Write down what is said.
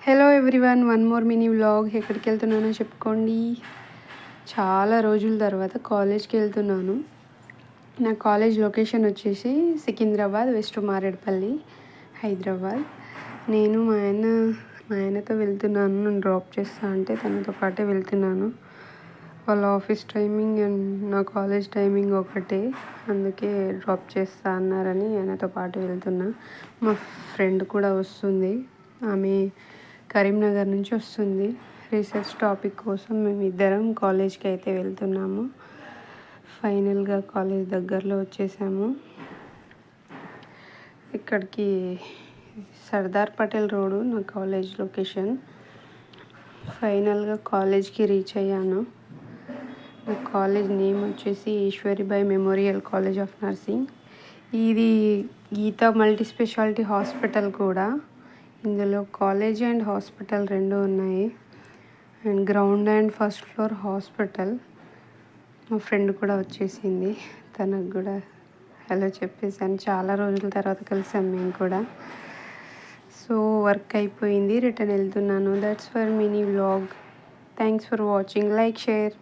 Hello everyone, one more mini vlog. ఎక్కడికి వెళ్తున్నానో చెప్పుకోండి. చాలా రోజుల తర్వాత కాలేజ్కి వెళ్తున్నాను. నా కాలేజ్ లొకేషన్ వచ్చేసి సికింద్రాబాద్, వెస్ట్ మారేడుపల్లి, హైదరాబాద్. నేను మా ఆయనతో వెళ్తున్నాను. నన్ను డ్రాప్ చేస్తా అంటే తనతో పాటే వెళ్తున్నాను. వాళ్ళ ఆఫీస్ టైమింగ్ అండ్ నా కాలేజ్ టైమింగ్ ఒకటే, అందుకే డ్రాప్ చేస్తా అన్నారని ఆయనతో పాటు వెళ్తున్నా. మా ఫ్రెండ్ కూడా వస్తుంది. ఆమె కరీంనగర్ నుంచి వస్తుంది. రీసెర్చ్ టాపిక్ కోసం మేము ఇద్దరం కాలేజ్కి అయితే వెళ్తున్నాము. ఫైనల్గా కాలేజ్ దగ్గరలో వచ్చేసాము. ఇక్కడికి సర్దార్ పటేల్ రోడ్డు నా కాలేజ్ లొకేషన్. ఫైనల్గా కాలేజ్కి రీచ్ అయ్యాను. నా కాలేజ్ నేమ్ వచ్చేసి Eshwari Bai memorial college of nursing. ఇది గీతా మల్టీ స్పెషాలిటీ హాస్పిటల్ కూడా. ఇందులో కాలేజ్ అండ్ హాస్పిటల్ రెండు ఉన్నాయి. And ground and first floor hospital. మా ఫ్రెండ్ కూడా వచ్చేసింది. తనకు కూడా హలో చెప్పేసాను. చాలా రోజుల తర్వాత కలిసాం మేము కూడా. సో వర్క్ అయిపోయింది, రిటర్న్ వెళ్తున్నాను. That's for mini vlog. Thanks for watching. Like, share.